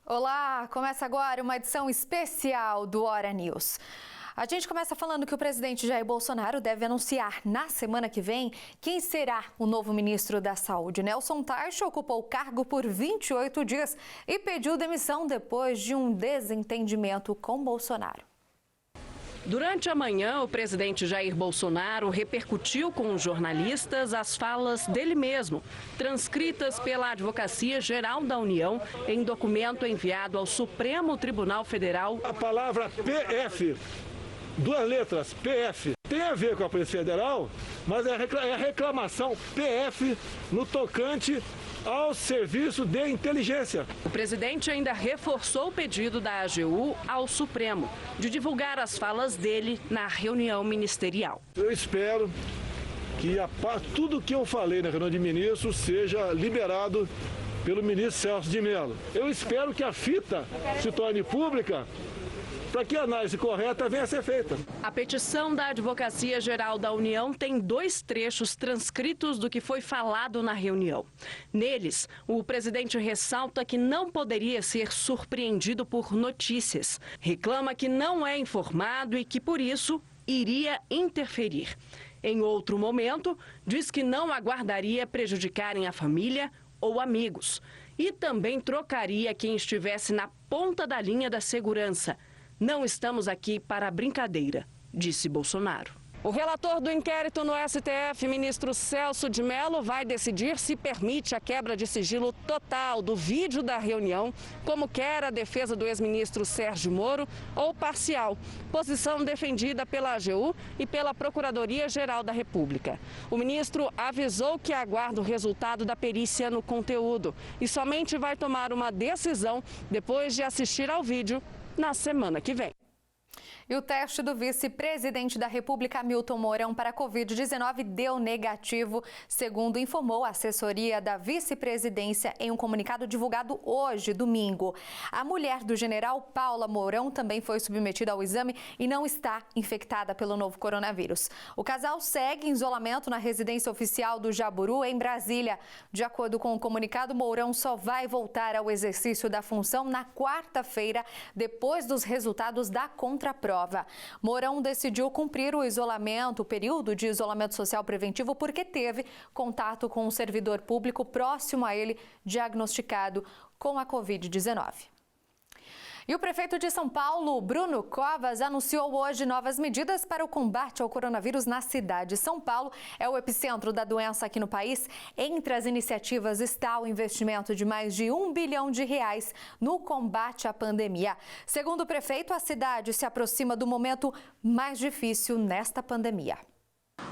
Olá, começa agora uma edição especial do Hora News. A gente começa falando que o presidente Jair Bolsonaro deve anunciar na semana que vem quem será o novo ministro da Saúde. Nelson Teich ocupou o cargo por 28 dias e pediu demissão depois de um desentendimento com Bolsonaro. Durante a manhã, o presidente Jair Bolsonaro repercutiu com os jornalistas as falas dele mesmo, transcritas pela Advocacia Geral da União em documento enviado ao Supremo Tribunal Federal. A palavra PF, duas letras, PF, tem a ver com a Polícia Federal, mas é a reclamação PF no tocante ao serviço de inteligência. O presidente ainda reforçou o pedido da AGU ao Supremo de divulgar as falas dele na reunião ministerial. Eu espero que tudo que eu falei na reunião de ministros seja liberado pelo ministro Celso de Mello. Eu espero que a fita se torne pública para que a análise correta venha a ser feita. A petição da Advocacia Geral da União tem 2 trechos transcritos do que foi falado na reunião. Neles, o presidente ressalta que não poderia ser surpreendido por notícias. Reclama que não é informado e que, por isso, iria interferir. Em outro momento, diz que não aguardaria prejudicarem a família ou amigos. E também trocaria quem estivesse na ponta da linha da segurança. Não estamos aqui para brincadeira, disse Bolsonaro. O relator do inquérito no STF, ministro Celso de Mello, vai decidir se permite a quebra de sigilo total do vídeo da reunião, como quer a defesa do ex-ministro Sérgio Moro, ou parcial, posição defendida pela AGU e pela Procuradoria-Geral da República. O ministro avisou que aguarda o resultado da perícia no conteúdo e somente vai tomar uma decisão depois de assistir ao vídeo na semana que vem. E o teste do vice-presidente da República, Hamilton Mourão, para a Covid-19 deu negativo, segundo informou a assessoria da vice-presidência em um comunicado divulgado hoje, domingo. A mulher do general, Paula Mourão, também foi submetida ao exame e não está infectada pelo novo coronavírus. O casal segue em isolamento na residência oficial do Jaburu, em Brasília. De acordo com o comunicado, Mourão só vai voltar ao exercício da função na quarta-feira, depois dos resultados da contraprova. Mourão decidiu cumprir o período de isolamento social preventivo, porque teve contato com um servidor público próximo a ele, diagnosticado com a Covid-19. E o prefeito de São Paulo, Bruno Covas, anunciou hoje novas medidas para o combate ao coronavírus na cidade. São Paulo é o epicentro da doença aqui no país. Entre as iniciativas está o investimento de mais de R$1 bilhão no combate à pandemia. Segundo o prefeito, a cidade se aproxima do momento mais difícil nesta pandemia.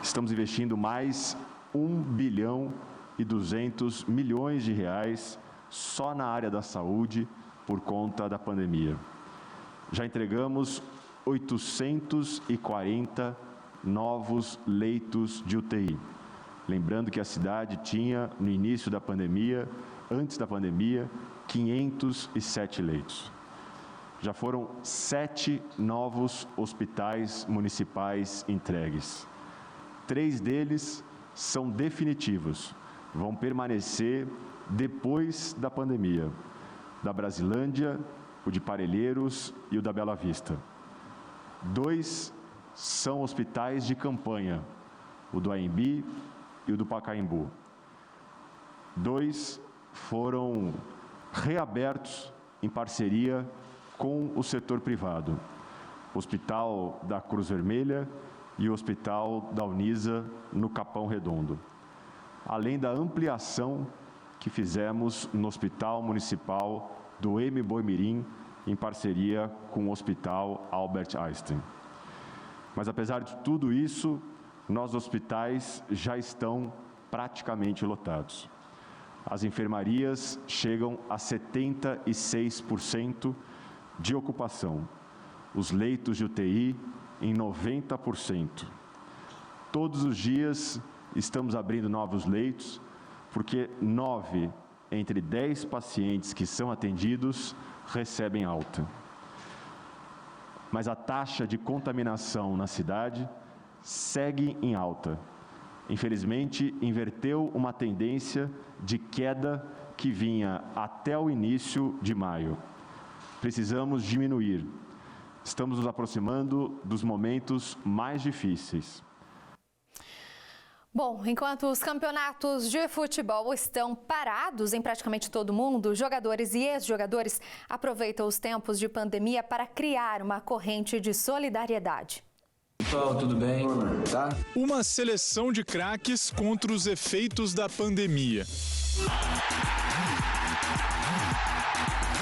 Estamos investindo mais R$1 bilhão e 200 milhões só na área da saúde, por conta da pandemia. Já entregamos 840 novos leitos de UTI. Lembrando que a cidade tinha, no início da pandemia, antes da pandemia, 507 leitos. Já foram 7 novos hospitais municipais entregues. 3 deles são definitivos, vão permanecer depois da pandemia. Da Brasilândia, o de Parelheiros e o da Bela Vista. 2 são hospitais de campanha, o do Anhembi e o do Pacaembu. 2 foram reabertos em parceria com o setor privado, o Hospital da Cruz Vermelha e o Hospital da Unisa, no Capão Redondo, além da ampliação que fizemos no Hospital Municipal do Boi-Mirim, em parceria com o Hospital Albert Einstein. Mas, apesar de tudo isso, nossos hospitais já estão praticamente lotados. As enfermarias chegam a 76% de ocupação. Os leitos de UTI em 90%. Todos os dias estamos abrindo novos leitos, porque 9 entre 10 pacientes que são atendidos recebem alta. Mas a taxa de contaminação na cidade segue em alta. Infelizmente, inverteu uma tendência de queda que vinha até o início de maio. Precisamos diminuir. Estamos nos aproximando dos momentos mais difíceis. Bom, enquanto os campeonatos de futebol estão parados em praticamente todo mundo, jogadores e ex-jogadores aproveitam os tempos de pandemia para criar uma corrente de solidariedade. Pessoal, tudo bem? Tá? Uma seleção de craques contra os efeitos da pandemia.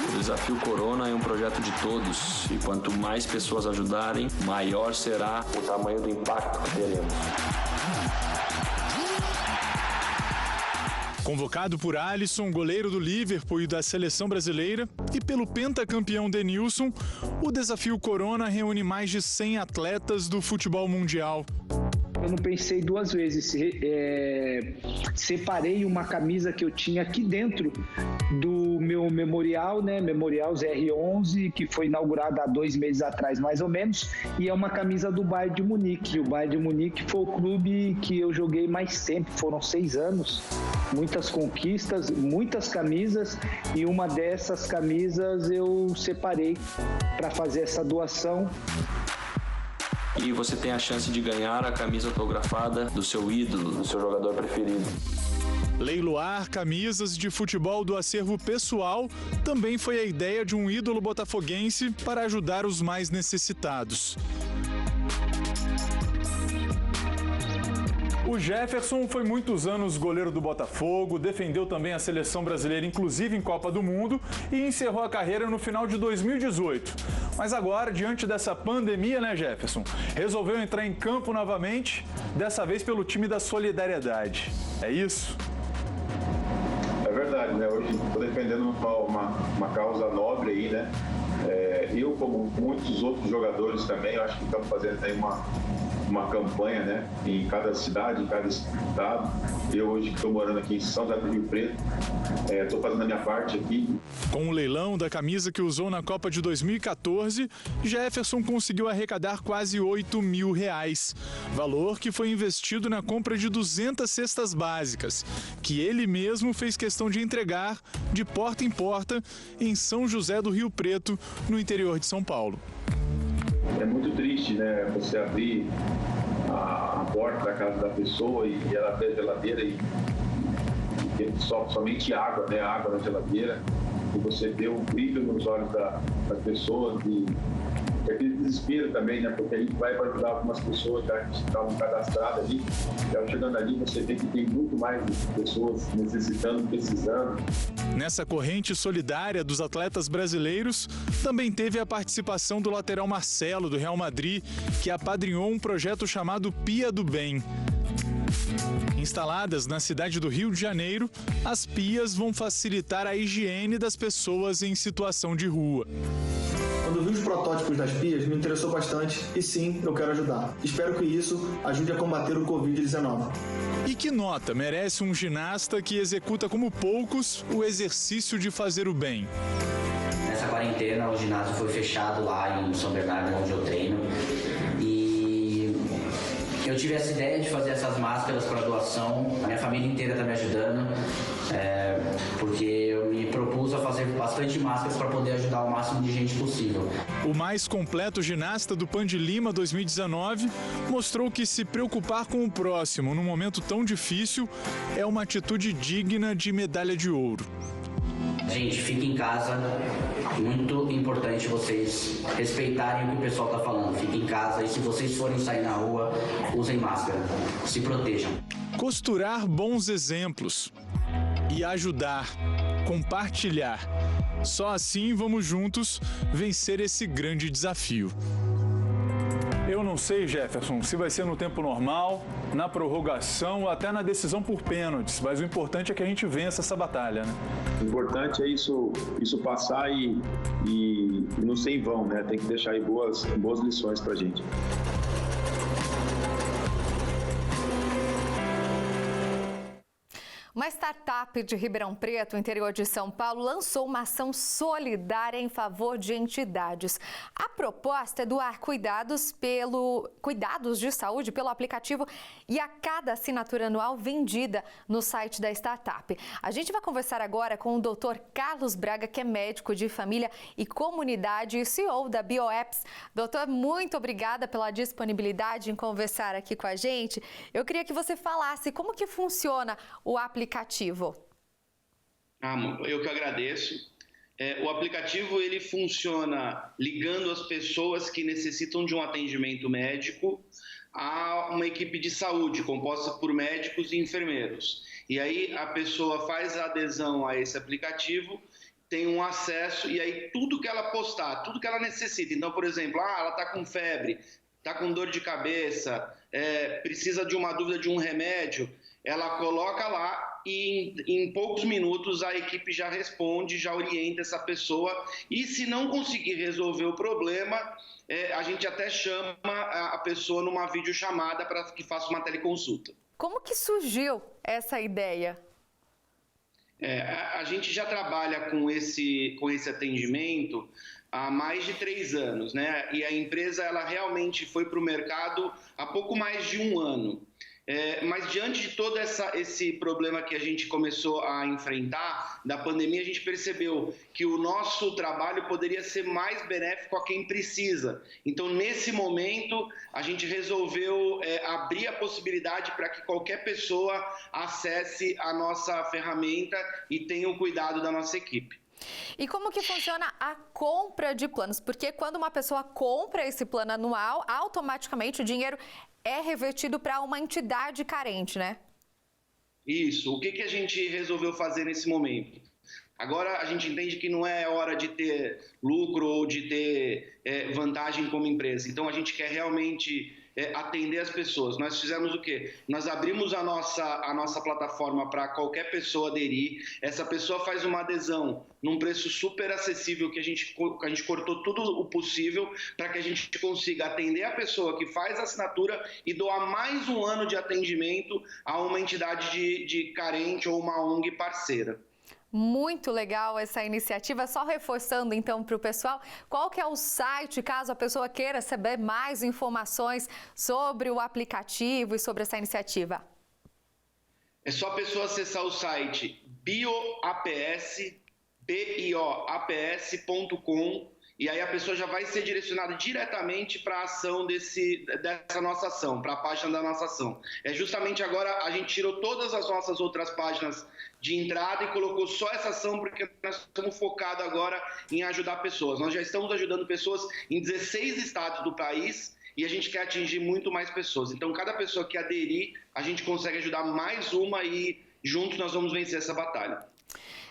O Desafio Corona é um projeto de todos e quanto mais pessoas ajudarem, maior será o tamanho do impacto que teremos. Convocado por Alisson, goleiro do Liverpool e da seleção brasileira, e pelo pentacampeão Denilson, o Desafio Corona reúne mais de 100 atletas do futebol mundial. Eu não pensei duas vezes, separei uma camisa que eu tinha aqui dentro do meu memorial, né? Memorial ZR11, que foi inaugurado há 2 meses atrás, mais ou menos, e é uma camisa do Bayern de Munique. O Bayern de Munique foi o clube que eu joguei mais tempo, foram 6 anos, muitas conquistas, muitas camisas, e uma dessas camisas eu separei para fazer essa doação. E você tem a chance de ganhar a camisa autografada do seu ídolo, do seu jogador preferido. Leiloar camisas de futebol do acervo pessoal também foi a ideia de um ídolo botafoguense para ajudar os mais necessitados. O Jefferson foi muitos anos goleiro do Botafogo, defendeu também a seleção brasileira, inclusive em Copa do Mundo, e encerrou a carreira no final de 2018. Mas agora, diante dessa pandemia, né, Jefferson, resolveu entrar em campo novamente, dessa vez pelo time da Solidariedade. É isso? É verdade, né? Hoje estou defendendo uma causa nobre aí, né? Eu, como muitos outros jogadores também, eu acho que estamos fazendo aí uma campanha, né, em cada cidade, em cada estado. Eu hoje que estou morando aqui em São José do Rio Preto, estou fazendo a minha parte aqui. Com o leilão da camisa que usou na Copa de 2014, Jefferson conseguiu arrecadar quase R$8 mil, valor que foi investido na compra de 200 cestas básicas, que ele mesmo fez questão de entregar de porta em porta em São José do Rio Preto, no interior de São Paulo. É muito triste, né, você abrir a porta da casa da pessoa e ela abrir a geladeira e ter somente água, né, água na geladeira, e você vê o brilho nos olhos das pessoas e aquele desespero também, né, porque a gente vai para ajudar algumas pessoas que estavam cadastradas ali, e chegando ali você vê que tem muito mais pessoas necessitando, precisando. Nessa corrente solidária dos atletas brasileiros, também teve a participação do lateral Marcelo, do Real Madrid, que apadrinhou um projeto chamado Pia do Bem. Instaladas na cidade do Rio de Janeiro, as pias vão facilitar a higiene das pessoas em situação de rua. Quando eu vi os protótipos das pias, me interessou bastante e sim, eu quero ajudar. Espero que isso ajude a combater o Covid-19. E que nota merece um ginasta que executa como poucos o exercício de fazer o bem? Nessa quarentena, o ginásio foi fechado lá em São Bernardo, onde eu treino. E eu tive essa ideia de fazer essas máscaras para doação. A minha família inteira está me ajudando, porque eu me propus a fazer bastante máscaras para poder ajudar o máximo de gente possível. O mais completo ginasta do Pan de Lima 2019 mostrou que se preocupar com o próximo num momento tão difícil é uma atitude digna de medalha de ouro. Gente, fiquem em casa. Muito importante vocês respeitarem o que o pessoal está falando. Fiquem em casa e se vocês forem sair na rua, usem máscara. Se protejam. Costurar bons exemplos e ajudar, compartilhar. Só assim vamos juntos vencer esse grande desafio. Eu não sei, Jefferson, se vai ser no tempo normal, na prorrogação ou até na decisão por pênaltis, mas o importante é que a gente vença essa batalha, né? O importante é isso passar e não ser em vão, né? Tem que deixar aí boas lições pra gente. Uma startup de Ribeirão Preto, interior de São Paulo, lançou uma ação solidária em favor de entidades. A proposta é doar cuidados de saúde pelo aplicativo e a cada assinatura anual vendida no site da startup. A gente vai conversar agora com o Dr. Carlos Braga, que é médico de família e comunidade e CEO da BioApps. Doutor, muito obrigada pela disponibilidade em conversar aqui com a gente. Eu queria que você falasse como que funciona o aplicativo. Eu que agradeço. O aplicativo ele funciona ligando as pessoas que necessitam de um atendimento médico a uma equipe de saúde composta por médicos e enfermeiros. E aí a pessoa faz a adesão a esse aplicativo, tem um acesso e aí tudo que ela postar, tudo que ela necessita. Então, por exemplo, ela está com febre, está com dor de cabeça, precisa de uma dúvida de um remédio, ela coloca lá e em poucos minutos a equipe já responde, já orienta essa pessoa e se não conseguir resolver o problema, a gente até chama a pessoa numa videochamada para que faça uma teleconsulta. Como que surgiu essa ideia? A gente já trabalha com esse atendimento há mais de 3 anos, né? E a empresa ela realmente foi para o mercado há pouco mais de 1 ano. Mas diante de todo esse problema que a gente começou a enfrentar da pandemia, a gente percebeu que o nosso trabalho poderia ser mais benéfico a quem precisa. Então, nesse momento, a gente resolveu abrir a possibilidade para que qualquer pessoa acesse a nossa ferramenta e tenha o cuidado da nossa equipe. E como que funciona a compra de planos? Porque quando uma pessoa compra esse plano anual, automaticamente o dinheiro é revertido para uma entidade carente, né? Isso. O que a gente resolveu fazer nesse momento? Agora a gente entende que não é hora de ter lucro ou de ter vantagem como empresa. Então a gente quer realmente atender as pessoas. Nós fizemos o quê? Nós abrimos a nossa plataforma para qualquer pessoa aderir. Essa pessoa faz uma adesão num preço super acessível que a gente cortou tudo o possível para que a gente consiga atender a pessoa que faz a assinatura e doar mais 1 ano de atendimento a uma entidade de carente ou uma ONG parceira. Muito legal essa iniciativa. Só reforçando então para o pessoal, qual que é o site, caso a pessoa queira saber mais informações sobre o aplicativo e sobre essa iniciativa? É só a pessoa acessar o site bioaps.com e aí a pessoa já vai ser direcionada diretamente para a ação dessa nossa ação, para a página da nossa ação. Justamente agora a gente tirou todas as nossas outras páginas de entrada e colocou só essa ação porque nós estamos focados agora em ajudar pessoas. Nós já estamos ajudando pessoas em 16 estados do país e a gente quer atingir muito mais pessoas. Então, cada pessoa que aderir, a gente consegue ajudar mais uma e juntos nós vamos vencer essa batalha.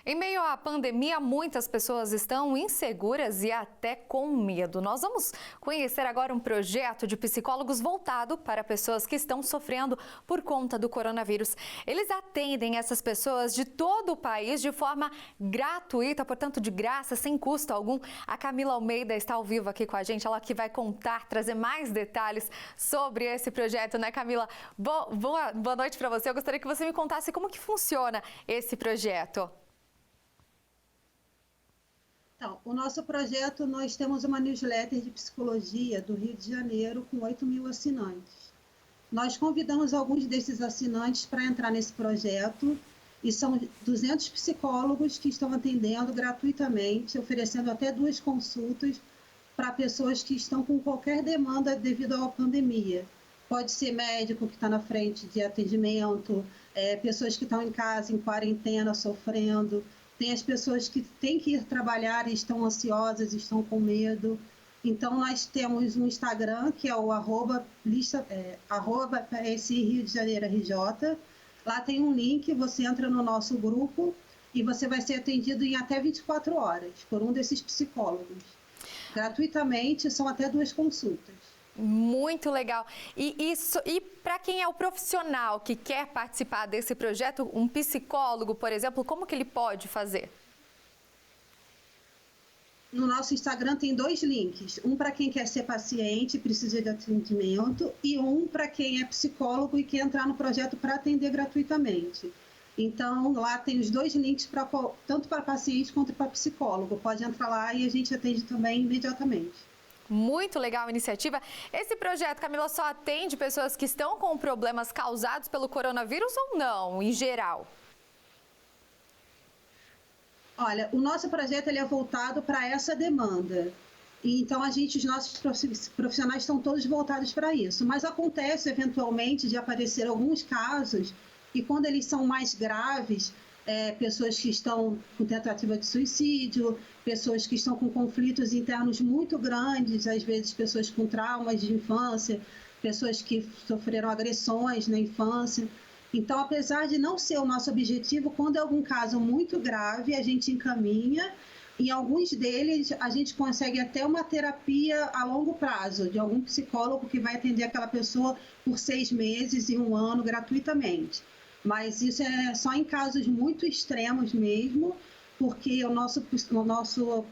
Em meio à pandemia, muitas pessoas estão inseguras e até com medo. Nós vamos conhecer agora um projeto de psicólogos voltado para pessoas que estão sofrendo por conta do coronavírus. Eles atendem essas pessoas de todo o país de forma gratuita, portanto de graça, sem custo algum. A Camila Almeida está ao vivo aqui com a gente, ela que vai contar, trazer mais detalhes sobre esse projeto, né, Camila? Boa noite para você. Eu gostaria que você me contasse como que funciona esse projeto. Então, o nosso projeto, nós temos uma newsletter de psicologia do Rio de Janeiro com 8.000 assinantes. Nós convidamos alguns desses assinantes para entrar nesse projeto e são 200 psicólogos que estão atendendo gratuitamente, oferecendo até 2 consultas para pessoas que estão com qualquer demanda devido à pandemia. Pode ser médico que está na frente de atendimento, pessoas que estão em casa, em quarentena, sofrendo. Tem as pessoas que têm que ir trabalhar e estão ansiosas, estão com medo. Então, nós temos um Instagram, que é o @esse Rio de Janeiro RJ. Lá tem um link, você entra no nosso grupo e você vai ser atendido em até 24 horas por um desses psicólogos. Gratuitamente, são até 2 consultas. Muito legal. E para quem é o profissional que quer participar desse projeto, um psicólogo, por exemplo, como que ele pode fazer? No nosso Instagram tem 2 links. Um para quem quer ser paciente e precisa de atendimento e um para quem é psicólogo e quer entrar no projeto para atender gratuitamente. Então, lá tem os 2 links tanto para paciente quanto para psicólogo. Pode entrar lá e a gente atende também imediatamente. Muito legal a iniciativa. Esse projeto, Camila, só atende pessoas que estão com problemas causados pelo coronavírus ou não, em geral? Olha, o nosso projeto ele é voltado para essa demanda. Então, os nossos profissionais estão todos voltados para isso. Mas acontece, eventualmente, de aparecer alguns casos e quando eles são mais graves, pessoas que estão com tentativa de suicídio, pessoas que estão com conflitos internos muito grandes, às vezes pessoas com traumas de infância, pessoas que sofreram agressões na infância. Então, apesar de não ser o nosso objetivo, quando é algum caso muito grave, a gente encaminha. Em alguns deles, a gente consegue até uma terapia a longo prazo, de algum psicólogo que vai atender aquela pessoa por 6 meses e 1 ano gratuitamente. Mas isso é só em casos muito extremos mesmo, porque o nosso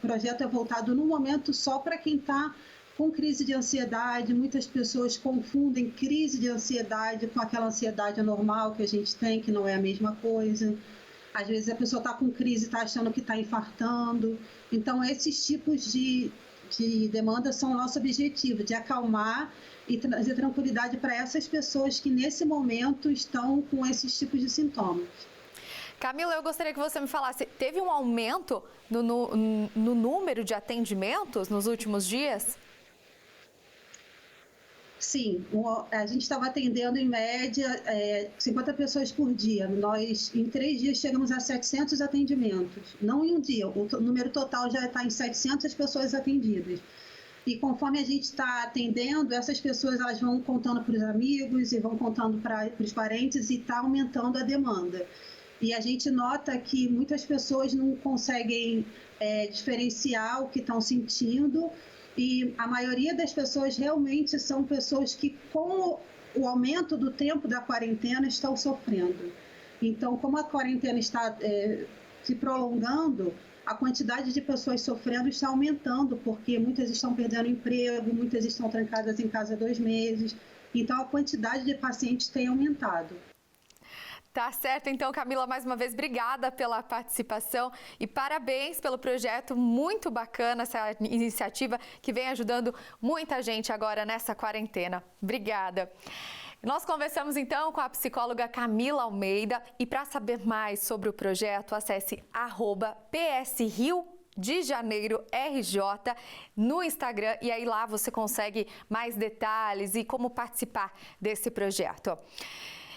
projeto é voltado no momento só para quem está com crise de ansiedade. Muitas pessoas confundem crise de ansiedade com aquela ansiedade normal que a gente tem, que não é a mesma coisa. Às vezes a pessoa está com crise e está achando que está infartando. Então, esses tipos de demandas são o nosso objetivo, de acalmar e trazer tranquilidade para essas pessoas que, nesse momento, estão com esses tipos de sintomas. Camila, eu gostaria que você me falasse, teve um aumento no número de atendimentos nos últimos dias? Sim, a gente estava atendendo em média 50 pessoas por dia. Nós, em 3 dias, chegamos a 700 atendimentos. Não em um dia, o número total já está em 700 pessoas atendidas. E conforme a gente está atendendo, essas pessoas elas vão contando para os amigos e vão contando para os parentes e está aumentando a demanda. E a gente nota que muitas pessoas não conseguem diferenciar o que estão sentindo. E a maioria das pessoas realmente são pessoas que, com o aumento do tempo da quarentena, estão sofrendo. Então, como a quarentena está se prolongando, a quantidade de pessoas sofrendo está aumentando, porque muitas estão perdendo emprego, muitas estão trancadas em casa 2 meses. Então, a quantidade de pacientes tem aumentado. Tá certo, então, Camila, mais uma vez, obrigada pela participação e parabéns pelo projeto, muito bacana essa iniciativa que vem ajudando muita gente agora nessa quarentena. Obrigada. Nós conversamos então com a psicóloga Camila Almeida e para saber mais sobre o projeto, acesse @PSRio de Janeiro RJ no Instagram e aí lá você consegue mais detalhes e como participar desse projeto.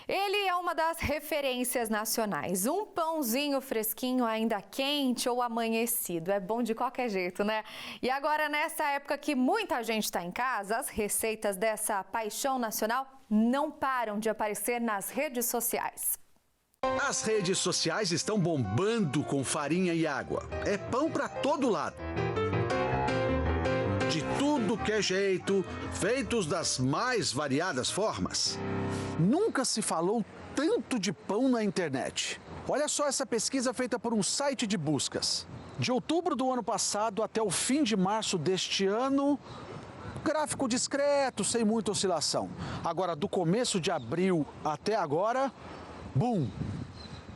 Ele é uma das referências nacionais. Um pãozinho fresquinho, ainda quente ou amanhecido. É bom de qualquer jeito, né? E agora, nessa época que muita gente está em casa, as receitas dessa paixão nacional não param de aparecer nas redes sociais. As redes sociais estão bombando com farinha e água. É pão para todo lado. De tudo que é jeito, feitos das mais variadas formas. Nunca se falou tanto de pão na internet. Olha só essa pesquisa feita por um site de buscas. De outubro do ano passado até o fim de março deste ano, gráfico discreto, sem muita oscilação. Agora, do começo de abril até agora, bum!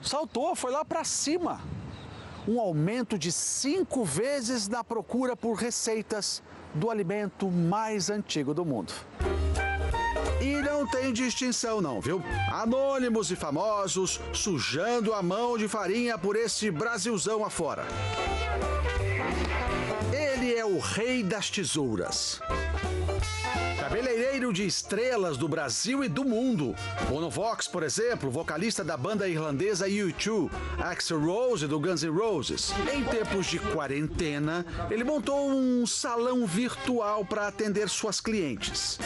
Saltou, foi lá para cima. Um aumento de 5 vezes na procura por receitas do alimento mais antigo do mundo. E não tem distinção não, viu? Anônimos e famosos sujando a mão de farinha por esse Brasilzão afora. Ele é o rei das tesouras. Cabeleireiro de estrelas do Brasil e do mundo. Bono Vox, por exemplo, vocalista da banda irlandesa U2, Axl Rose do Guns N' Roses. Em tempos de quarentena, ele montou um salão virtual para atender suas clientes.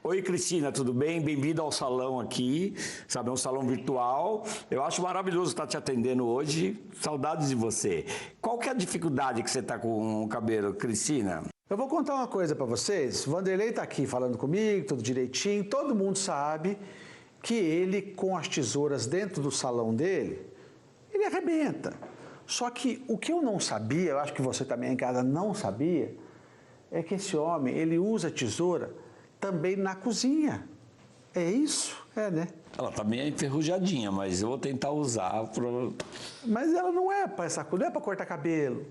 Oi, Cristina, tudo bem? Bem-vinda ao salão aqui, sabe, é um salão virtual. Eu acho maravilhoso estar te atendendo hoje. Saudades de você. Qual que é a dificuldade que você está com o cabelo, Cristina? Eu vou contar uma coisa para vocês. O Vanderlei está aqui falando comigo, tudo direitinho. Todo mundo sabe que ele, com as tesouras dentro do salão dele, ele arrebenta. Só que o que eu não sabia, eu acho que você também em casa não sabia, é que esse homem, ele usa tesoura também na cozinha. É isso? É, né? Ela tá meio enferrujadinha, mas eu vou tentar usar para... Mas ela não é para essa coisa, não é para cortar cabelo.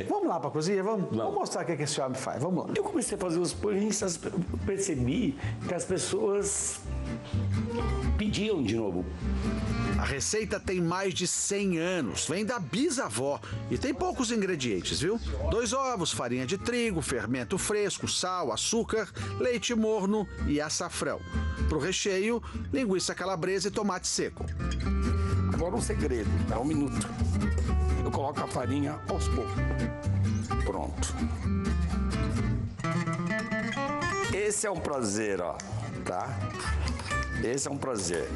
Vamos lá para a cozinha? Vamos mostrar o que esse homem faz. Vamos lá. Eu comecei a fazer os pães, percebi que as pessoas pediam de novo. A receita tem mais de 100 anos, vem da bisavó e tem poucos ingredientes, viu? 2 ovos, farinha de trigo, fermento fresco, sal, açúcar, leite morno e açafrão. Pro recheio, linguiça calabresa e tomate seco. Agora um segredo, dá 1 minuto. Eu coloco a farinha aos poucos. Pronto. Esse é um prazer, ó, tá? Esse é um prazer.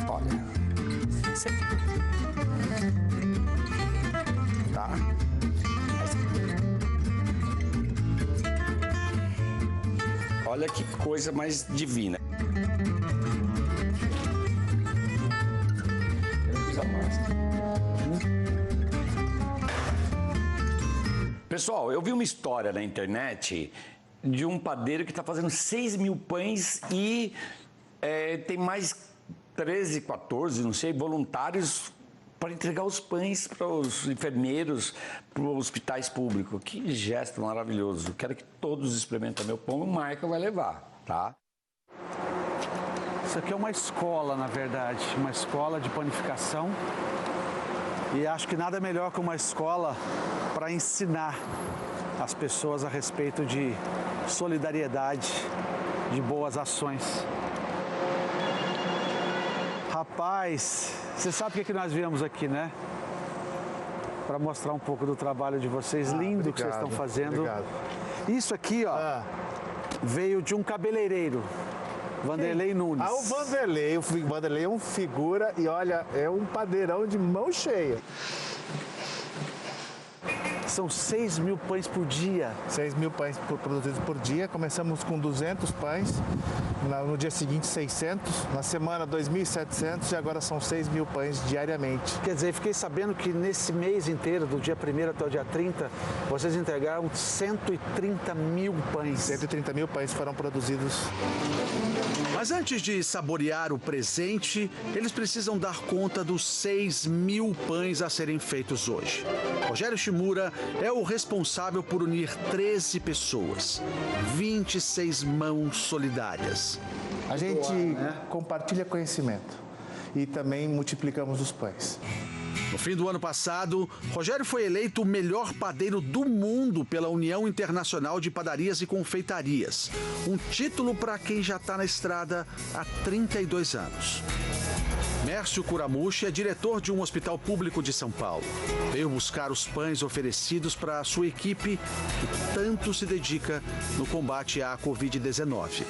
Olha, tá? Olha que coisa mais divina. Pessoal, eu vi uma história na internet de um padeiro que está fazendo 6 mil pães e tem mais 13, 14, não sei, voluntários para entregar os pães para os enfermeiros, para os hospitais públicos. Que gesto maravilhoso. Quero que todos experimentem meu pão e o Marca vai levar, tá? Isso aqui é uma escola, na verdade, uma escola de panificação. E acho que nada melhor que uma escola para ensinar as pessoas a respeito de solidariedade, de boas ações. Rapaz, você sabe o que nós viemos aqui, né? Para mostrar um pouco do trabalho de vocês, lindo que vocês estão fazendo. Obrigado. Isso aqui, ó, veio de um cabeleireiro, Vanderlei Nunes. O Vanderlei é um figura e olha, é um padeirão de mão cheia. São 6 mil pães por dia. 6 mil pães produzidos por dia. Começamos com 200 pães, no dia seguinte 600, na semana 2.700 e agora são 6 mil pães diariamente. Quer dizer, fiquei sabendo que nesse mês inteiro, do dia 1º até o dia 30, vocês entregaram 130 mil pães. 130 mil pães foram produzidos. Mas antes de saborear o presente, eles precisam dar conta dos 6 mil pães a serem feitos hoje. Rogério Shimura é o responsável por unir 13 pessoas, 26 mãos solidárias. A gente compartilha conhecimento e também multiplicamos os pães. No fim do ano passado, Rogério foi eleito o melhor padeiro do mundo pela União Internacional de Padarias e Confeitarias. Um título para quem já está na estrada há 32 anos. Mércio Curamucci é diretor de um hospital público de São Paulo. Veio buscar os pães oferecidos para a sua equipe, que tanto se dedica no combate à Covid-19.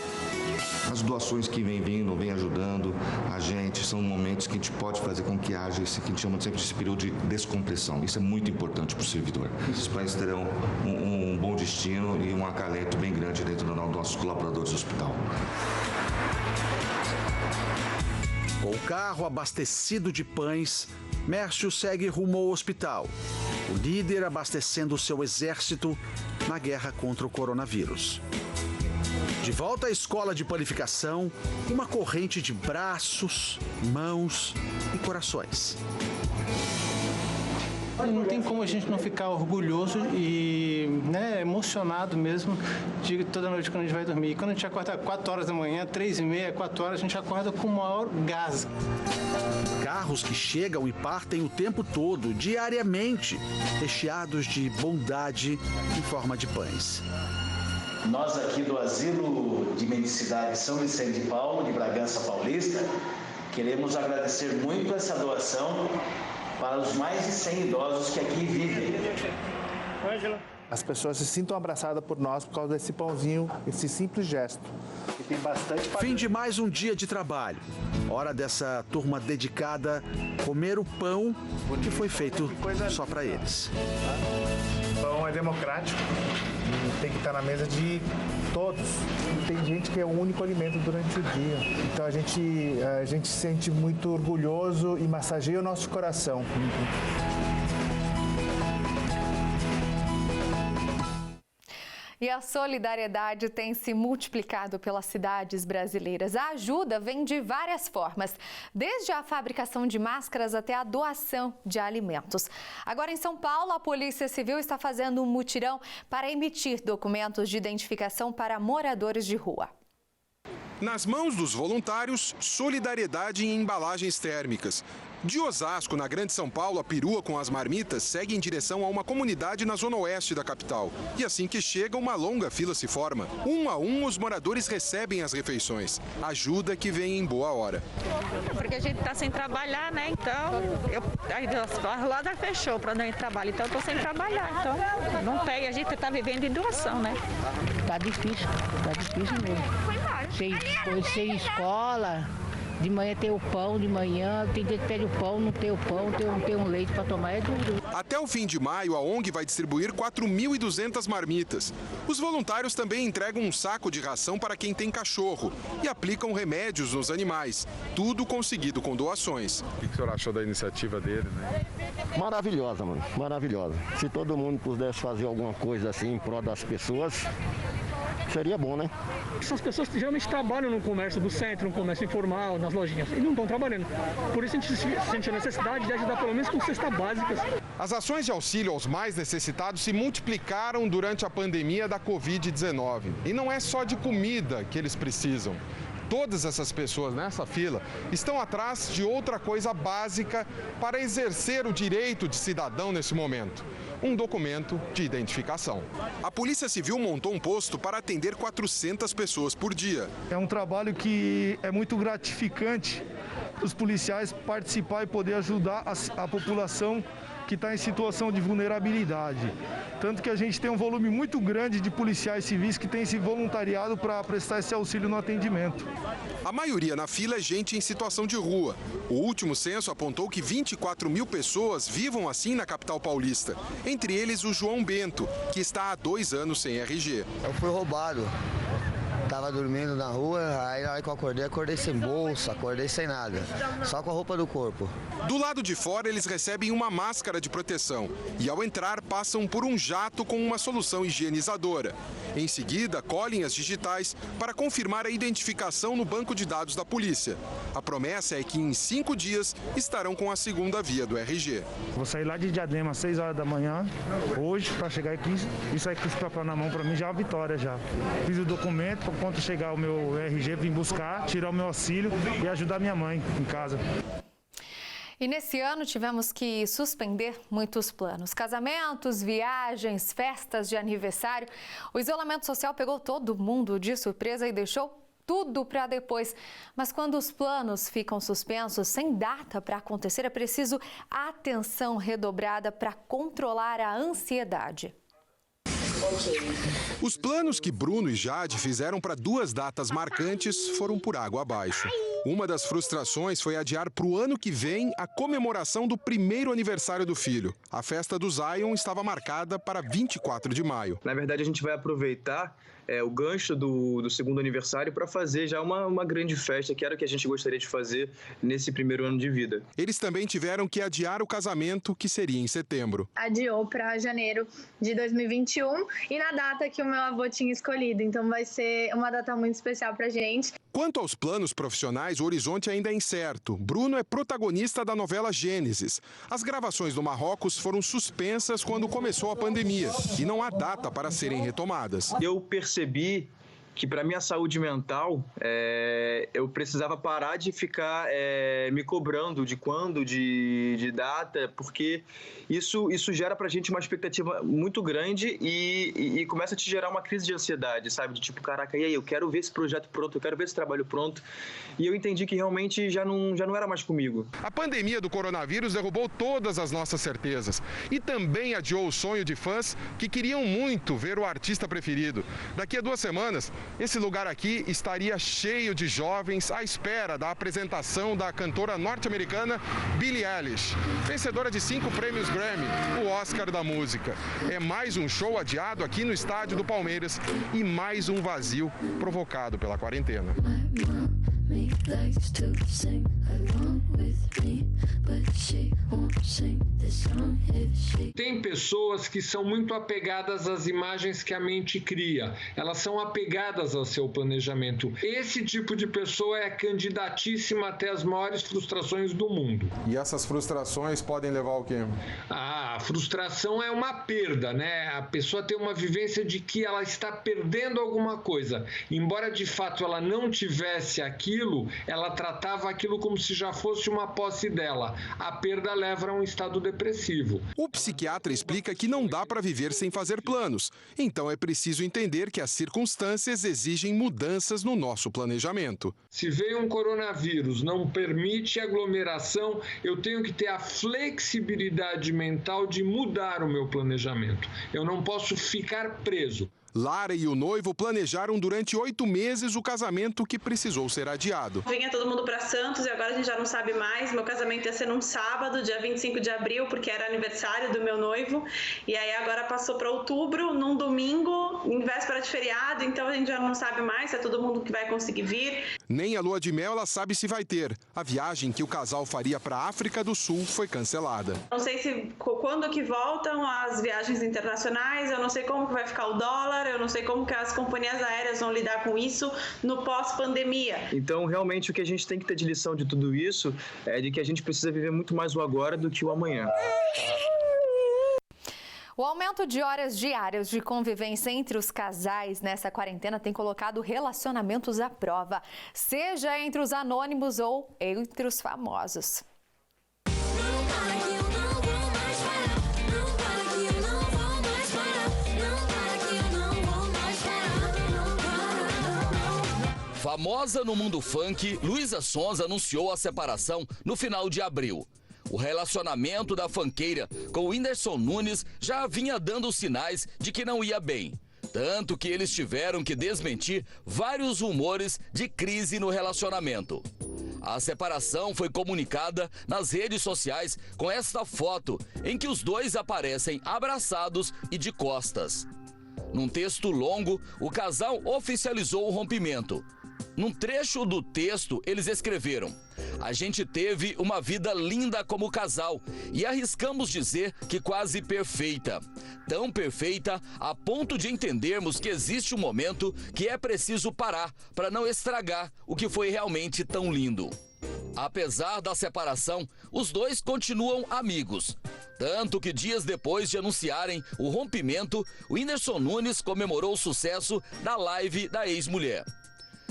As doações que vem ajudando a gente, são momentos que a gente pode fazer com que haja esse que a gente chama sempre esse período de descompressão. Isso é muito importante para o servidor. Esses pães terão um bom destino e um acalento bem grande dentro dos nossos colaboradores do hospital. Com o carro abastecido de pães, Mércio segue rumo ao hospital. O líder abastecendo o seu exército na guerra contra o coronavírus. De volta à escola de panificação, uma corrente de braços, mãos e corações. Não tem como a gente não ficar orgulhoso e emocionado mesmo de toda noite quando a gente vai dormir. E quando a gente acorda 4 horas da manhã, 3h30, 4 horas, a gente acorda com o maior gás. Carros que chegam e partem o tempo todo, diariamente, recheados de bondade em forma de pães. Nós aqui do Asilo de Mendicidade São Vicente de Paulo, de Bragança Paulista, queremos agradecer muito essa doação para os mais de 100 idosos que aqui vivem. As pessoas se sintam abraçadas por nós por causa desse pãozinho, esse simples gesto. E tem bastante Fim de mais um dia de trabalho. Hora dessa turma dedicada comer o pão que foi feito só para eles. O pão é democrático e tem que estar na mesa de todos. E tem gente que é o único alimento durante o dia. Então a gente se sente muito orgulhoso e massageia o nosso coração. E a solidariedade tem se multiplicado pelas cidades brasileiras. A ajuda vem de várias formas, desde a fabricação de máscaras até a doação de alimentos. Agora, em São Paulo, a Polícia Civil está fazendo um mutirão para emitir documentos de identificação para moradores de rua. Nas mãos dos voluntários, solidariedade em embalagens térmicas. De Osasco, na Grande São Paulo, a perua com as marmitas segue em direção a uma comunidade na zona oeste da capital. E assim que chega, uma longa fila se forma. Um a um, os moradores recebem as refeições. Ajuda que vem em boa hora. Porque a gente está sem trabalhar, né? Então, a loja fechou para não ir trabalho, então eu estou sem trabalhar. Então, não tem, a gente está vivendo de doação, né? Tá difícil mesmo. Sem escola. De manhã tem o pão, de manhã tem gente que pede o pão, não tem o pão, não tem um leite para tomar, é duro. Até o fim de maio, a ONG vai distribuir 4.200 marmitas. Os voluntários também entregam um saco de ração para quem tem cachorro e aplicam remédios nos animais. Tudo conseguido com doações. O que o senhor achou da iniciativa dele, né? Maravilhosa, mano, maravilhosa. Se todo mundo pudesse fazer alguma coisa assim em prol das pessoas, seria bom, né? Essas pessoas geralmente trabalham no comércio do centro, no comércio informal, nas lojinhas, e não estão trabalhando. Por isso a gente sente a necessidade de ajudar pelo menos com cestas básicas. As ações de auxílio aos mais necessitados se multiplicaram durante a pandemia da Covid-19. E não é só de comida que eles precisam. Todas essas pessoas nessa fila estão atrás de outra coisa básica para exercer o direito de cidadão nesse momento: um documento de identificação. A Polícia Civil montou um posto para atender 400 pessoas por dia. É um trabalho que é muito gratificante os policiais participar e poder ajudar a população que está em situação de vulnerabilidade. Tanto que a gente tem um volume muito grande de policiais civis que têm se voluntariado para prestar esse auxílio no atendimento. A maioria na fila é gente em situação de rua. O último censo apontou que 24 mil pessoas vivam assim na capital paulista. Entre eles o João Bento, que está há 2 anos sem RG. Eu fui roubado. Tava dormindo na rua, aí na hora que eu acordei sem bolsa, acordei sem nada, só com a roupa do corpo. Do lado de fora, eles recebem uma máscara de proteção e, ao entrar, passam por um jato com uma solução higienizadora. Em seguida, colhem as digitais para confirmar a identificação no banco de dados da polícia. A promessa é que em 5 dias estarão com a segunda via do RG. Vou sair lá de Diadema às 6 horas da manhã, hoje, para chegar aqui e sair com esse papel na mão, para mim já é uma vitória já. Fiz o documento, quando chegar o meu RG, vim buscar, tirar o meu auxílio e ajudar minha mãe em casa. E nesse ano tivemos que suspender muitos planos. Casamentos, viagens, festas de aniversário. O isolamento social pegou todo mundo de surpresa e deixou tudo para depois. Mas quando os planos ficam suspensos, sem data para acontecer, é preciso atenção redobrada para controlar a ansiedade. Os planos que Bruno e Jade fizeram para 2 datas marcantes foram por água abaixo. Uma das frustrações foi adiar para o ano que vem a comemoração do 1º aniversário do filho. A festa do Zion estava marcada para 24 de maio. Na verdade, a gente vai aproveitar o gancho do 2º aniversário para fazer já uma grande festa, que era o que a gente gostaria de fazer nesse 1º ano de vida. Eles também tiveram que adiar o casamento, que seria em setembro. Adiou para janeiro de 2021 e na data que o meu avô tinha escolhido. Então vai ser uma data muito especial para a gente. Quanto aos planos profissionais, o horizonte ainda é incerto. Bruno é protagonista da novela Gênesis. As gravações do Marrocos foram suspensas quando começou a pandemia e não há data para serem retomadas. Eu percebi que para minha saúde mental, eu precisava parar de ficar me cobrando de quando, de data, porque isso gera pra gente uma expectativa muito grande e começa a te gerar uma crise de ansiedade, sabe? De tipo, caraca, e aí, eu quero ver esse projeto pronto, eu quero ver esse trabalho pronto. E eu entendi que realmente já não era mais comigo. A pandemia do coronavírus derrubou todas as nossas certezas e também adiou o sonho de fãs que queriam muito ver o artista preferido. Daqui a 2 semanas, esse lugar aqui estaria cheio de jovens à espera da apresentação da cantora norte-americana Billie Eilish, vencedora de 5 prêmios Grammy, o Oscar da música. É mais um show adiado aqui no estádio do Palmeiras e mais um vazio provocado pela quarentena. me, likes to sing along with me, but she won't sing this song if she... Tem pessoas que são muito apegadas às imagens que a mente cria. Elas são apegadas ao seu planejamento. Esse tipo de pessoa é candidatíssima até as maiores frustrações do mundo. E essas frustrações podem levar ao quê? A frustração é uma perda, né? A pessoa tem uma vivência de que ela está perdendo alguma coisa. Embora de fato ela não tivesse aquilo, ela tratava aquilo como se já fosse uma posse dela. A perda leva a um estado depressivo. O psiquiatra explica que não dá para viver sem fazer planos. Então é preciso entender que as circunstâncias exigem mudanças no nosso planejamento. Se veio um coronavírus, não permite aglomeração, eu tenho que ter a flexibilidade mental de mudar o meu planejamento. Eu não posso ficar preso. Lara e o noivo planejaram durante 8 meses o casamento que precisou ser adiado. Vinha todo mundo para Santos e agora a gente já não sabe mais. Meu casamento ia ser num sábado, dia 25 de abril, porque era aniversário do meu noivo. E aí agora passou para outubro, num domingo, em véspera de feriado. Então a gente já não sabe mais se é todo mundo que vai conseguir vir. Nem a lua de mel ela sabe se vai ter. A viagem que o casal faria para a África do Sul foi cancelada. Não sei quando que voltam as viagens internacionais, eu não sei como que vai ficar o dólar. Eu não sei como que as companhias aéreas vão lidar com isso no pós-pandemia. Então, realmente, o que a gente tem que ter de lição de tudo isso é de que a gente precisa viver muito mais o agora do que o amanhã. O aumento de horas diárias de convivência entre os casais nessa quarentena tem colocado relacionamentos à prova, seja entre os anônimos ou entre os famosos. Famosa no mundo funk, Luísa Sonza anunciou a separação no final de abril. O relacionamento da funkeira com o Whindersson Nunes já vinha dando sinais de que não ia bem. Tanto que eles tiveram que desmentir vários rumores de crise no relacionamento. A separação foi comunicada nas redes sociais com esta foto em que os dois aparecem abraçados e de costas. Num texto longo, o casal oficializou o rompimento. Num trecho do texto, eles escreveram: "A gente teve uma vida linda como casal e arriscamos dizer que quase perfeita. Tão perfeita a ponto de entendermos que existe um momento que é preciso parar para não estragar o que foi realmente tão lindo." Apesar da separação, os dois continuam amigos. Tanto que dias depois de anunciarem o rompimento, o Whindersson Nunes comemorou o sucesso da live da ex-mulher.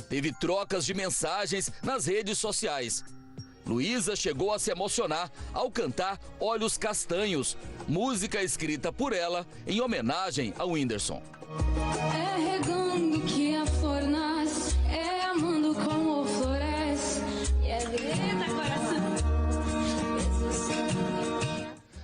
Teve trocas de mensagens nas redes sociais. Luísa chegou a se emocionar ao cantar Olhos Castanhos, música escrita por ela em homenagem ao Whindersson. É regando que a flor nasce, é amando como floresce, e é vida, coração.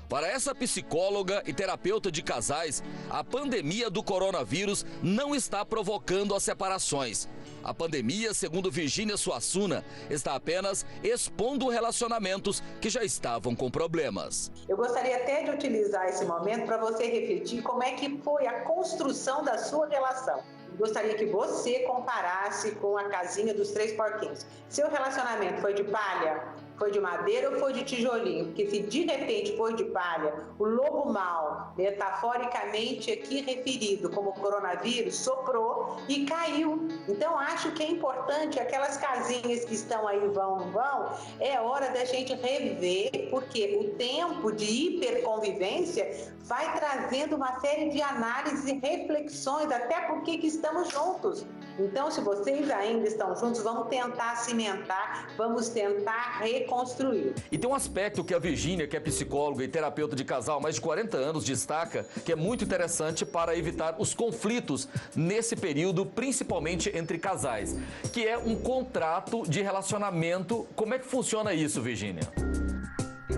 Para essa psicóloga e terapeuta de casais, a pandemia do coronavírus não está provocando as separações. A pandemia, segundo Virgínia Suassuna, está apenas expondo relacionamentos que já estavam com problemas. Eu gostaria até de utilizar esse momento para você refletir como é que foi a construção da sua relação. Gostaria que você comparasse com a casinha dos 3 porquinhos. Seu relacionamento foi de palha, foi de madeira ou foi de tijolinho? Porque se de repente foi de palha, o lobo mau, metaforicamente aqui referido como coronavírus, soprou e caiu. Então acho que é importante, aquelas casinhas que estão aí vão, não vão, é hora da gente rever, porque o tempo de hiperconvivência vai trazendo uma série de análises e reflexões, até porque que estamos juntos. Então, se vocês ainda estão juntos, vamos tentar cimentar, vamos tentar reconstruir. E tem um aspecto que a Virgínia, que é psicóloga e terapeuta de casal há mais de 40 anos, destaca, que é muito interessante para evitar os conflitos nesse período, principalmente entre casais, que é um contrato de relacionamento. Como é que funciona isso, Virgínia?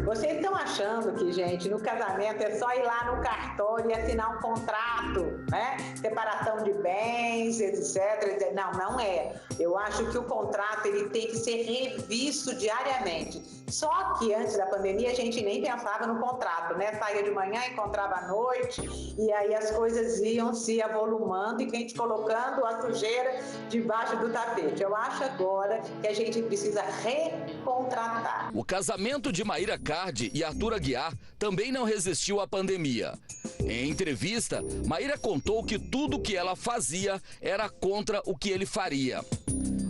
Vocês estão achando que, gente, no casamento é só ir lá no cartório e assinar um contrato, né? Separação de bens, etc. Não, não é. Eu acho que o contrato ele tem que ser revisto diariamente. Só que antes da pandemia a gente nem pensava no contrato, né? Saía de manhã, encontrava à noite e aí as coisas iam se avolumando e a gente colocando a sujeira debaixo do tapete. Eu acho agora que a gente precisa recontratar. O casamento de Maíra Cardi e Arthur Aguiar também não resistiu à pandemia. Em entrevista, Maíra contou que tudo o que ela fazia era contra o que ele faria.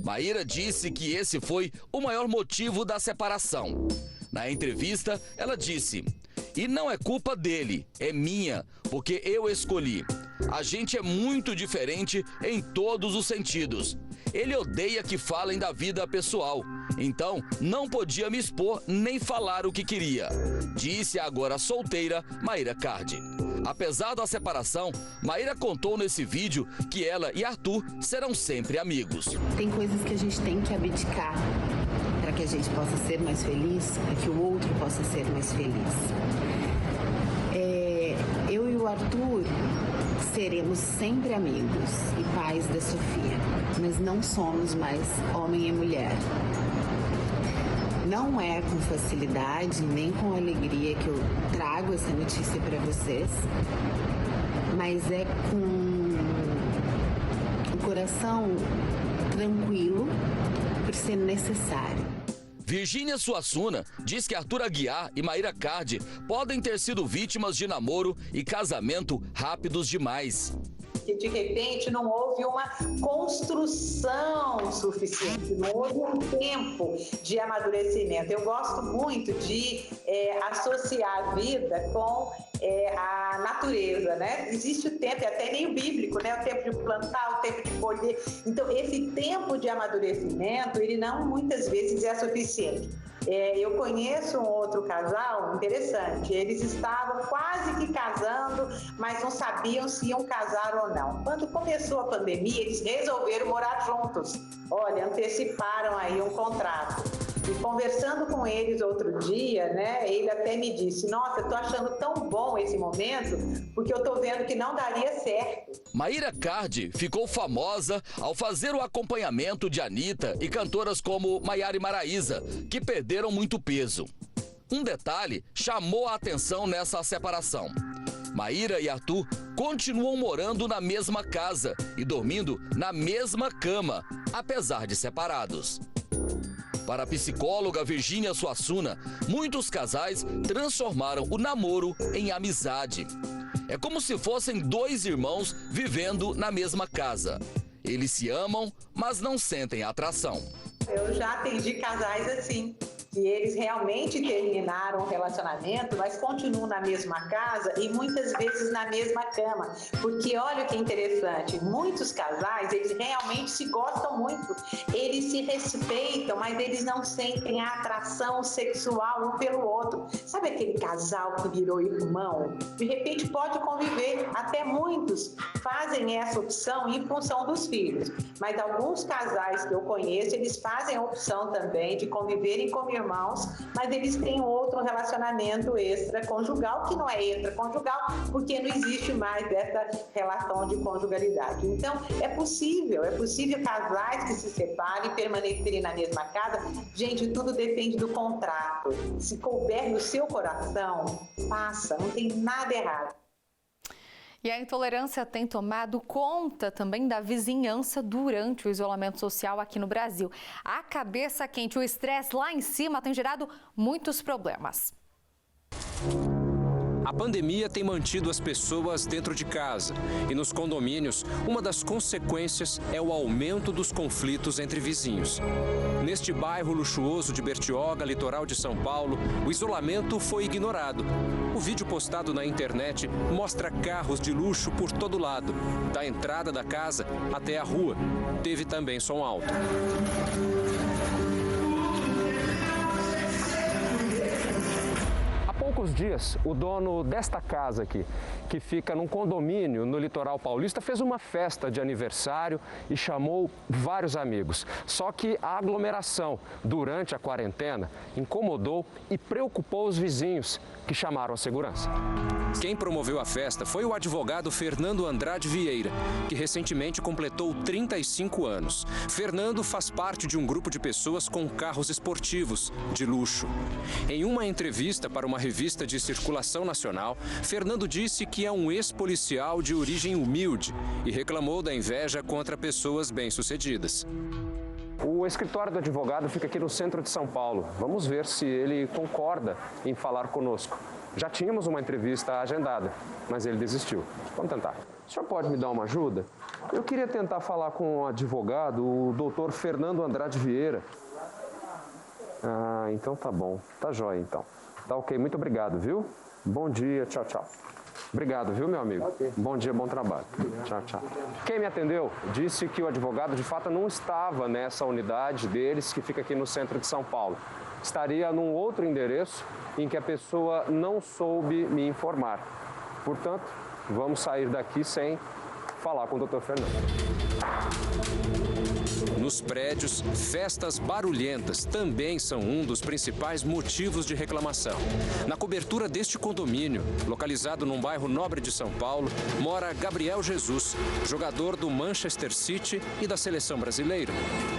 Maíra disse que esse foi o maior motivo da separação. Na entrevista, ela disse: "E não é culpa dele, é minha, porque eu escolhi. A gente é muito diferente em todos os sentidos. Ele odeia que falem da vida pessoal, então não podia me expor nem falar o que queria", disse a agora solteira Maíra Cardi. Apesar da separação, Maíra contou nesse vídeo que ela e Arthur serão sempre amigos. Tem coisas que a gente tem que abdicar para que a gente possa ser mais feliz, para que o outro possa ser mais feliz. Eu e o Arthur seremos sempre amigos e pais da Sofia, mas não somos mais homem e mulher. Não é com facilidade nem com alegria que eu trago essa notícia para vocês, mas é com o coração tranquilo por ser necessário. Virgínia Suassuna diz que Arthur Aguiar e Maíra Cardi podem ter sido vítimas de namoro e casamento rápidos demais. Que de repente não houve uma construção suficiente, não houve um tempo de amadurecimento. Eu gosto muito de associar a vida com a natureza, né? Existe o tempo, é até meio bíblico, né? O tempo de plantar, o tempo de colher. Então, esse tempo de amadurecimento, ele não muitas vezes é suficiente. Eu conheço um outro casal interessante, eles estavam quase que casando, mas não sabiam se iam casar ou não. Quando começou a pandemia, eles resolveram morar juntos. Olha, anteciparam aí um contrato. E conversando com eles outro dia, né, ele até me disse: "Nossa, eu tô achando tão bom esse momento, porque eu tô vendo que não daria certo." Maíra Cardi ficou famosa ao fazer o acompanhamento de Anitta e cantoras como Maiara e Maraísa, que perderam muito peso. Um detalhe chamou a atenção nessa separação. Maíra e Arthur continuam morando na mesma casa e dormindo na mesma cama, apesar de separados. Para a psicóloga Virgínia Suassuna, muitos casais transformaram o namoro em amizade. É como se fossem dois irmãos vivendo na mesma casa. Eles se amam, mas não sentem atração. Eu já atendi casais assim, que eles realmente terminaram o relacionamento, mas continuam na mesma casa e muitas vezes na mesma cama. Porque olha que interessante, muitos casais, eles realmente se gostam muito, eles se respeitam, mas eles não sentem a atração sexual um pelo outro. Sabe aquele casal que virou irmão? De repente pode conviver, até muitos fazem essa opção em função dos filhos. Mas alguns casais que eu conheço, eles fazem a opção também de conviverem como irmãos, mas eles têm outro relacionamento extraconjugal, que não é extraconjugal, porque não existe mais essa relação de conjugalidade. Então, é possível casais que se separem e permanecerem na mesma casa. Gente, tudo depende do contrato. Se couber no seu coração, faça, não tem nada errado. E a intolerância tem tomado conta também da vizinhança durante o isolamento social aqui no Brasil. A cabeça quente, o estresse lá em cima tem gerado muitos problemas. A pandemia tem mantido as pessoas dentro de casa e nos condomínios, uma das consequências é o aumento dos conflitos entre vizinhos. Neste bairro luxuoso de Bertioga, litoral de São Paulo, o isolamento foi ignorado. O vídeo postado na internet mostra carros de luxo por todo lado, da entrada da casa até a rua. Teve também som alto. poucos dias, o dono desta casa aqui, que fica num condomínio no litoral paulista, fez uma festa de aniversário e chamou vários amigos. Só que a aglomeração durante a quarentena incomodou e preocupou os vizinhos, que chamaram a segurança. Quem promoveu a festa foi o advogado Fernando Andrade Vieira, que recentemente completou 35 anos. Fernando faz parte de um grupo de pessoas com carros esportivos de luxo. Em uma entrevista para uma revista de circulação nacional, Fernando disse que é um ex-policial de origem humilde e reclamou da inveja contra pessoas bem-sucedidas. O escritório do advogado fica aqui no centro de São Paulo. Vamos ver se ele concorda em falar conosco. Já tínhamos uma entrevista agendada, mas ele desistiu. Vamos tentar. O senhor pode me dar uma ajuda? Eu queria tentar falar com o advogado, o doutor Fernando Andrade Vieira. Ah, então tá bom. Tá jóia, então. Tá ok, muito obrigado, viu? Bom dia, tchau, tchau. Obrigado, viu, meu amigo? Okay. Bom dia, bom trabalho. Tchau, tchau. Quem me atendeu disse que o advogado, de fato, não estava nessa unidade deles, que fica aqui no centro de São Paulo. Estaria num outro endereço em que a pessoa não soube me informar. Portanto, vamos sair daqui sem falar com o Dr. Fernando. Nos prédios, festas barulhentas também são um dos principais motivos de reclamação. Na cobertura deste condomínio, localizado num bairro nobre de São Paulo, mora Gabriel Jesus, jogador do Manchester City e da seleção brasileira.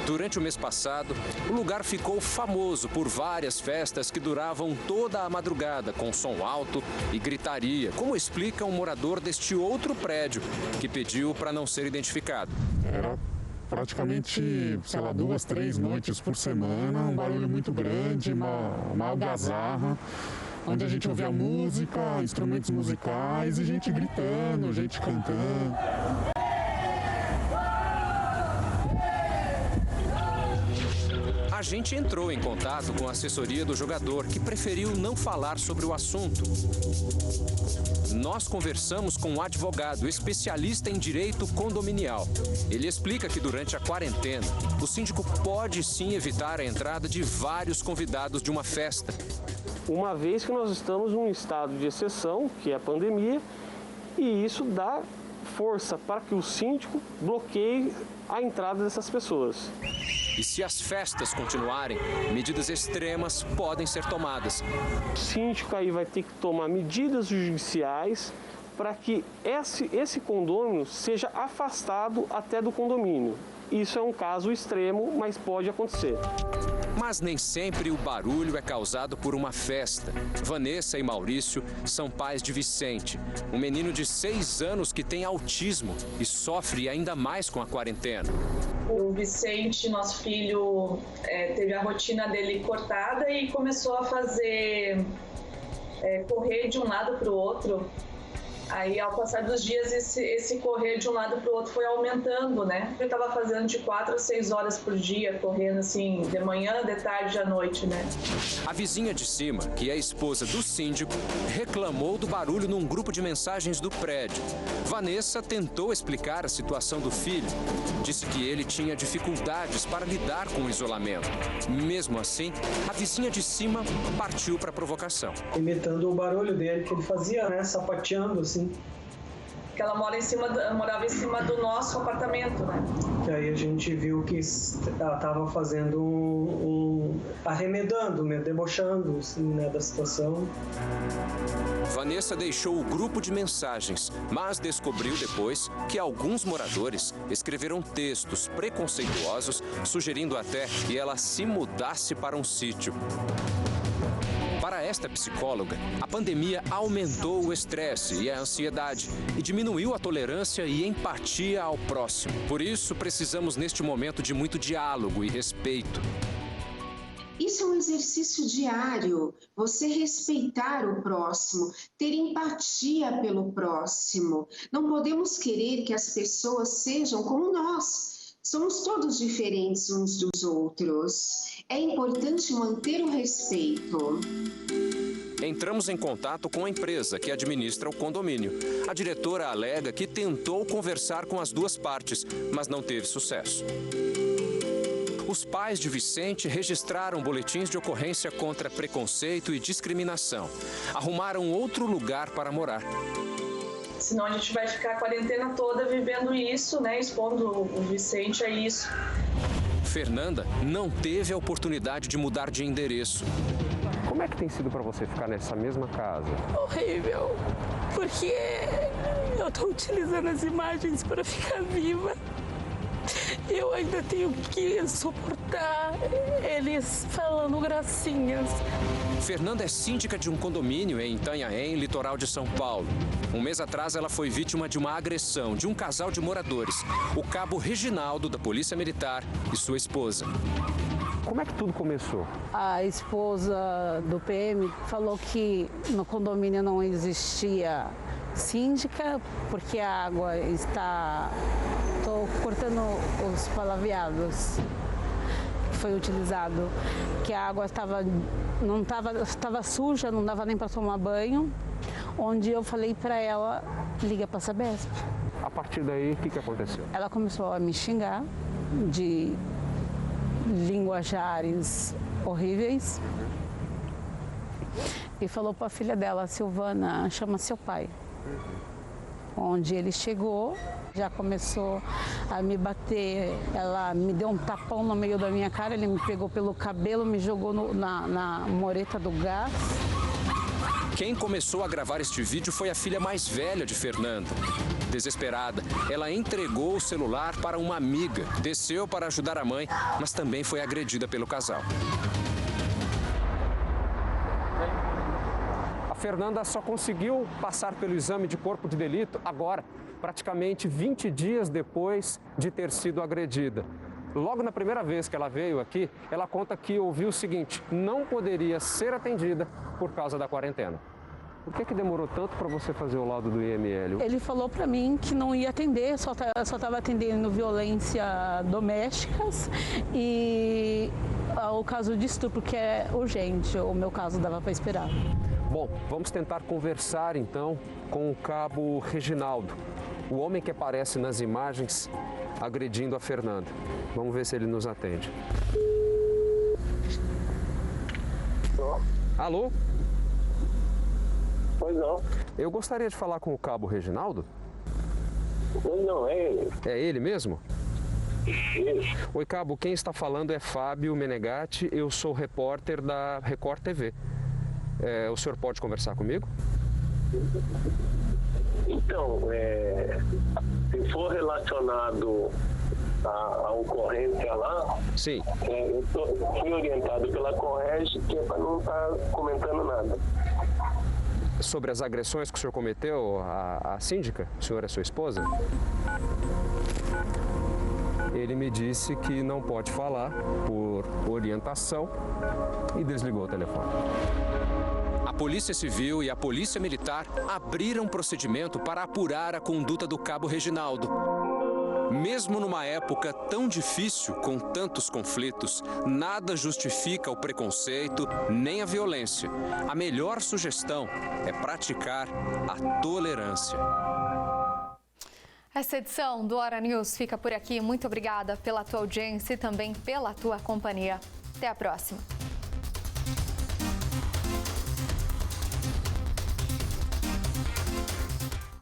Durante o mês passado, o lugar ficou famoso por várias festas que duravam toda a madrugada, com som alto e gritaria, como explica um morador deste outro prédio, que pediu para não ser identificado. Era praticamente, sei lá, 2, 3 noites por semana, um barulho muito grande, uma algazarra, onde a gente ouvia música, instrumentos musicais e gente gritando, gente cantando. A gente entrou em contato com a assessoria do jogador, que preferiu não falar sobre o assunto. Nós conversamos com um advogado especialista em direito condominial. Ele explica que durante a quarentena, o síndico pode sim evitar a entrada de vários convidados de uma festa. Uma vez que nós estamos num estado de exceção, que é a pandemia, e isso dá força para que o síndico bloqueie a entrada dessas pessoas. E se as festas continuarem, medidas extremas podem ser tomadas. O síndico aí vai ter que tomar medidas judiciais para que esse condômino seja afastado até do condomínio. Isso é um caso extremo, mas pode acontecer. Mas nem sempre o barulho é causado por uma festa. Vanessa e Maurício são pais de Vicente, um menino de 6 anos que tem autismo e sofre ainda mais com a quarentena. O Vicente, nosso filho, teve a rotina dele cortada e começou a fazer correr de um lado para o outro. Aí, ao passar dos dias, esse correr de um lado para o outro foi aumentando, né? Eu estava fazendo de 4 a 6 horas por dia, correndo assim, de manhã, de tarde, à noite, né? A vizinha de cima, que é a esposa do síndico, reclamou do barulho num grupo de mensagens do prédio. Vanessa tentou explicar a situação do filho. Disse que ele tinha dificuldades para lidar com o isolamento. Mesmo assim, a vizinha de cima partiu para a provocação. Imitando o barulho dele que ele fazia, né? Sapateando, assim. Que ela morava em cima do nosso apartamento, né? E aí a gente viu que ela estava fazendo arremedando, debochando, assim, né, da situação. Vanessa deixou o grupo de mensagens, mas descobriu depois que alguns moradores escreveram textos preconceituosos, sugerindo até que ela se mudasse para um sítio. Para esta psicóloga, a pandemia aumentou o estresse e a ansiedade e diminuiu a tolerância e empatia ao próximo. Por isso, precisamos neste momento de muito diálogo e respeito. Isso é um exercício diário, você respeitar o próximo, ter empatia pelo próximo. Não podemos querer que as pessoas sejam como nós. Somos todos diferentes uns dos outros. É importante manter o respeito. Entramos em contato com a empresa que administra o condomínio. A diretora alega que tentou conversar com as duas partes, mas não teve sucesso. Os pais de Vicente registraram boletins de ocorrência contra preconceito e discriminação. Arrumaram outro lugar para morar. Senão a gente vai ficar a quarentena toda vivendo isso, né? Expondo o Vicente a isso. Fernanda não teve a oportunidade de mudar de endereço. Como é que tem sido para você ficar nessa mesma casa? Horrível, porque eu estou utilizando as imagens para ficar viva. Eu ainda tenho que suportar eles falando gracinhas. Fernanda é síndica de um condomínio em Itanhaém, litoral de São Paulo. Um mês atrás, ela foi vítima de uma agressão de um casal de moradores, o cabo Reginaldo, da Polícia Militar, e sua esposa. Como é que tudo começou? A esposa do PM falou que no condomínio não existia síndica, porque a água está... Estou cortando os palavreados que foi utilizado, que a água estava suja, não dava nem para tomar banho, onde eu falei para ela, liga para a Sabesp. A partir daí, o que aconteceu? Ela começou a me xingar de linguajares horríveis e falou para a filha dela, Silvana, chama seu pai. Onde ele chegou, já começou a me bater, ela me deu um tapão no meio da minha cara, ele me pegou pelo cabelo, me jogou na mureta do gás. Quem começou a gravar este vídeo foi a filha mais velha de Fernanda. Desesperada, ela entregou o celular para uma amiga, desceu para ajudar a mãe, mas também foi agredida pelo casal. A Fernanda só conseguiu passar pelo exame de corpo de delito agora, praticamente 20 dias depois de ter sido agredida. Logo na primeira vez que ela veio aqui, ela conta que ouviu o seguinte: não poderia ser atendida por causa da quarentena. Por que demorou tanto para você fazer o laudo do IML? Ele falou para mim que não ia atender, só estava atendendo violência domésticas e o caso de estupro, que é urgente. O meu caso dava para esperar. Bom, vamos tentar conversar então com o cabo Reginaldo, o homem que aparece nas imagens agredindo a Fernanda. Vamos ver se ele nos atende. Alô? Pois não. Eu gostaria de falar com o cabo Reginaldo. Pois não, é ele. É ele mesmo? Isso. Oi, cabo, quem está falando é Fábio Menegatti, eu sou repórter da Record TV. O senhor pode conversar comigo? Então, se for relacionado à ocorrência lá, sim. Eu fui orientado pela Correge que é para não estar comentando nada. Sobre as agressões que o senhor cometeu à síndica? O senhor é sua esposa? Ele me disse que não pode falar por orientação e desligou o telefone. A Polícia Civil e a Polícia Militar abriram procedimento para apurar a conduta do cabo Reginaldo. Mesmo numa época tão difícil, com tantos conflitos, nada justifica o preconceito nem a violência. A melhor sugestão é praticar a tolerância. Essa edição do Hora News fica por aqui. Muito obrigada pela tua audiência e também pela tua companhia. Até a próxima.